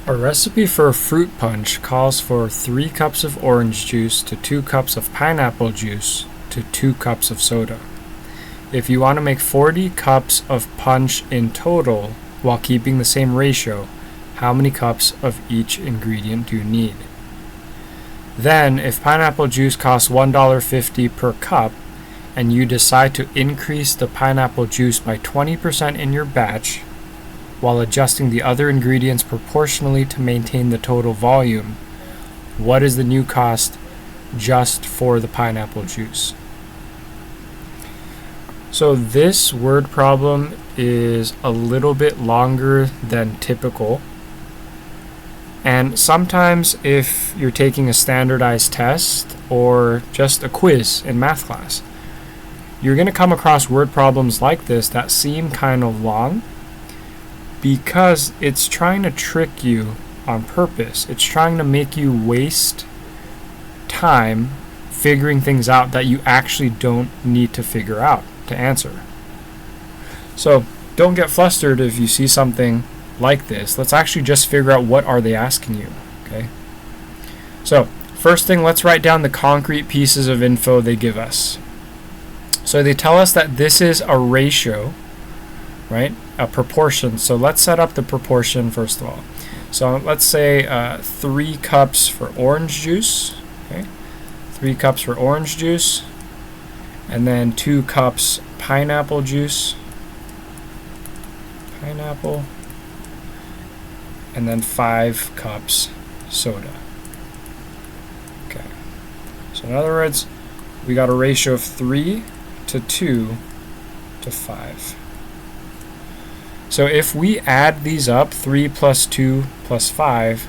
A recipe for a fruit punch calls for 3 cups of orange juice to 2 cups of pineapple juice to 2 cups of soda. If you want to make 40 cups of punch in total while keeping the same ratio, how many cups of each ingredient do you need? Then, if pineapple juice costs $1.50 per cup, and you decide to increase the pineapple juice by 20% in your batch, while adjusting the other ingredients proportionally to maintain the total volume, what is the new cost just for the pineapple juice? So this word problem is a little bit longer than typical. And sometimes if you're taking a standardized test or just a quiz in math class, you're going to come across word problems like this that seem kind of long, because it's trying to trick you on purpose. It's trying to make you waste time figuring things out that you actually don't need to figure out to answer. So don't get flustered if you see something like this. Let's actually just figure out what are they asking you. Okay. So first thing, let's write down the concrete pieces of info they give us. So they tell us that this is a ratio, right? A proportion. So let's set up the proportion first of all. So let's say 3 cups for orange juice. Okay, 3 cups for orange juice, and then 2 cups pineapple juice. Pineapple, and then 5 cups soda. Okay. So in other words, we got a ratio of 3 to 2 to 5. So if we add these up, 3 plus 2 plus 5,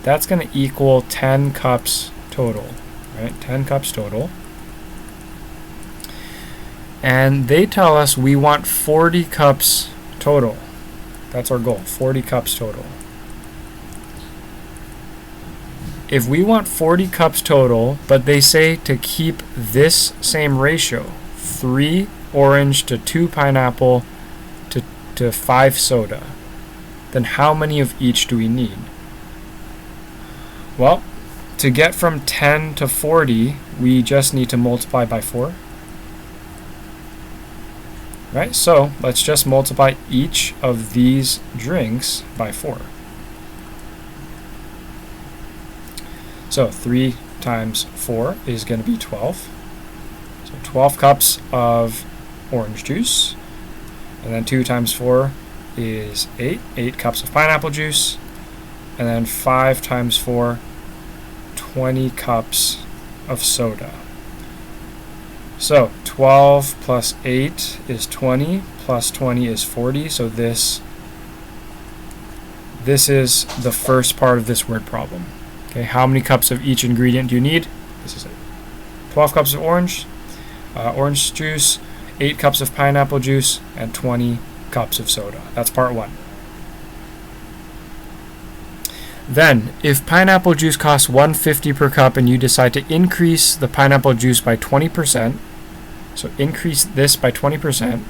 that's going to equal 10 cups total, right? 10 cups total. And they tell us we want 40 cups total. That's our goal, 40 cups total. If we want 40 cups total, but they say to keep this same ratio, 3 orange to 2 pineapple to 5 soda, then how many of each do we need? Well, to get from 10 to 40, we just need to multiply by 4. Right? So let's just multiply each of these drinks by 4. So 3 times 4 is going to be 12. So 12 cups of orange juice. And then 2 times 4 is 8. 8 cups of pineapple juice. And then 5 times 4, 20 cups of soda. So 12 plus 8 is 20, plus 20 is 40. So this is the first part of this word problem. Okay, how many cups of each ingredient do you need? This is it. 12 cups of orange juice, 8 cups of pineapple juice, and 20 cups of soda. That's part 1. Then, if pineapple juice costs $1.50 per cup and you decide to increase the pineapple juice by 20%, so increase this by 20%,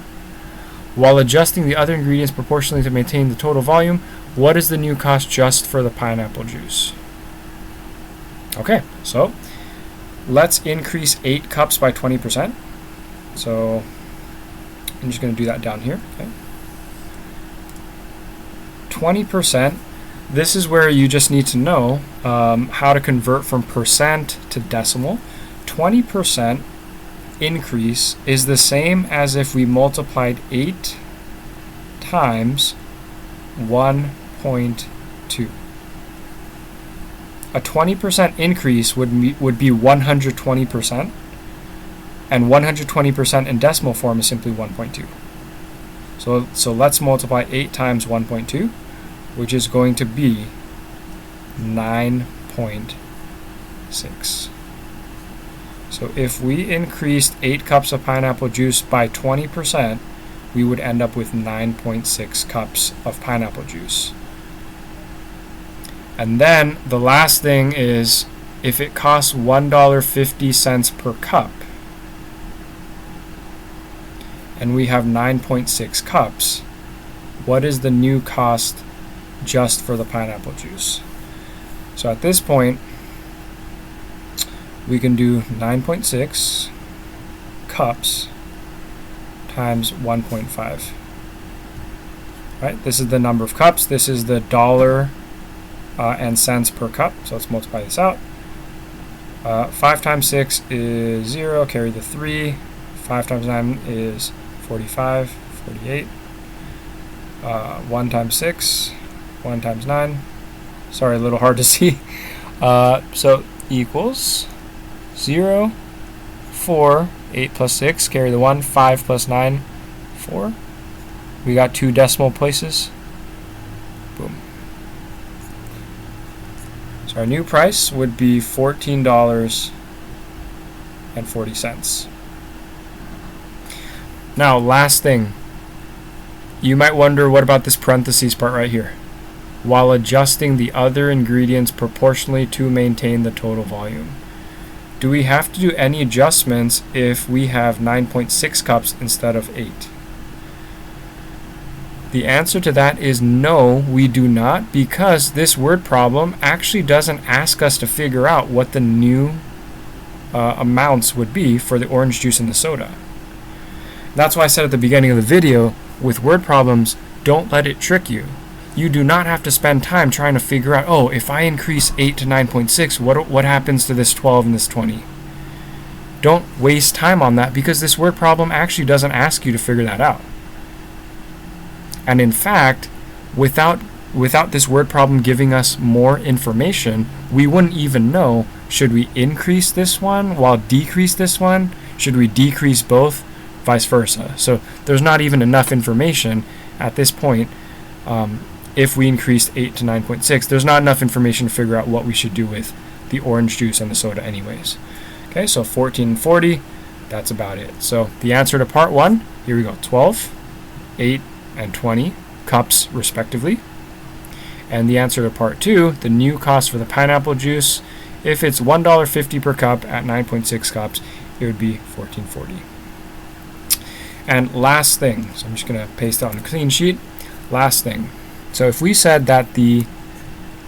while adjusting the other ingredients proportionally to maintain the total volume, what is the new cost just for the pineapple juice? Okay, so let's increase 8 cups by 20%. So I'm just going to do that down here. Okay. 20%, this is where you just need to know how to convert from percent to decimal. 20% increase is the same as if we multiplied 8 times 1.2. A 20% increase would be 120%, and 120% in decimal form is simply 1.2. So let's multiply 8 times 1.2, which is going to be 9.6. So if we increased 8 cups of pineapple juice by 20%, we would end up with 9.6 cups of pineapple juice. And then the last thing is, if it costs $1.50 per cup, and we have 9.6 cups, what is the new cost just for the pineapple juice. So at this point, we can do 9.6 cups times 1.5. Right? This is the number of cups. This is the dollar and cents per cup. So let's multiply this out. 5 times 6 is 0. Carry the 3. 5 times 9 is 45, 48. 1 times 6, 1 times 9. Sorry, a little hard to see. So equals 0, 4, 8 plus 6, carry the 1, 5 plus 9, 4. We got 2 decimal places. Boom. So our new price would be $14.40. Now, last thing. You might wonder, what about this parentheses part right here? While adjusting the other ingredients proportionally to maintain the total volume. Do we have to do any adjustments if we have 9.6 cups instead of 8? The answer to that is no, we do not, because this word problem actually doesn't ask us to figure out what the new amounts would be for the orange juice and the soda. That's why I said at the beginning of the video, with word problems, don't let it trick you. You do not have to spend time trying to figure out, oh, if I increase 8 to 9.6, what happens to this 12 and this 20? Don't waste time on that, because this word problem actually doesn't ask you to figure that out. And in fact, without this word problem giving us more information, we wouldn't even know, should we increase this one while decrease this one? Should we decrease both? Vice versa. So there's not even enough information at this point. If we increased 8 to 9.6, there's not enough information to figure out what we should do with the orange juice and the soda anyways. Okay, so 14 and 40, that's about it. So the answer to part 1, here we go, 12, 8, and 20 cups respectively. And the answer to part 2, the new cost for the pineapple juice, if it's $1.50 per cup at 9.6 cups, it would be $14.40. And last thing, so I'm just going to paste it on a clean sheet. Last thing, so if we said that the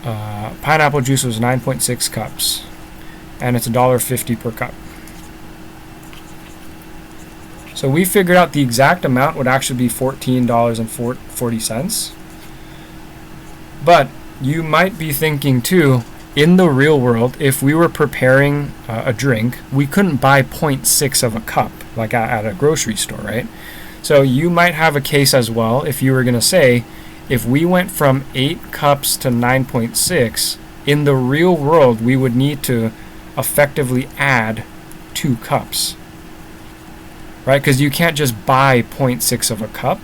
pineapple juice was 9.6 cups and it's $1.50 per cup. So we figured out the exact amount would actually be $14.40. But you might be thinking too, in the real world, if we were preparing a drink, we couldn't buy 0.6 of a cup like at a grocery store, right? So you might have a case as well if you were going to say, if we went from 8 cups to 9.6, in the real world, we would need to effectively add 2 cups, right? Because you can't just buy 0.6 of a cup.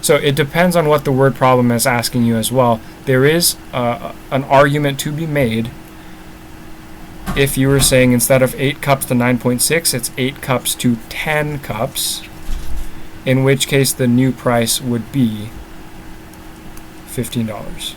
So it depends on what the word problem is asking you as well. There is an argument to be made if you were saying instead of 8 cups to 9.6, it's 8 cups to 10 cups, in which case the new price would be $15.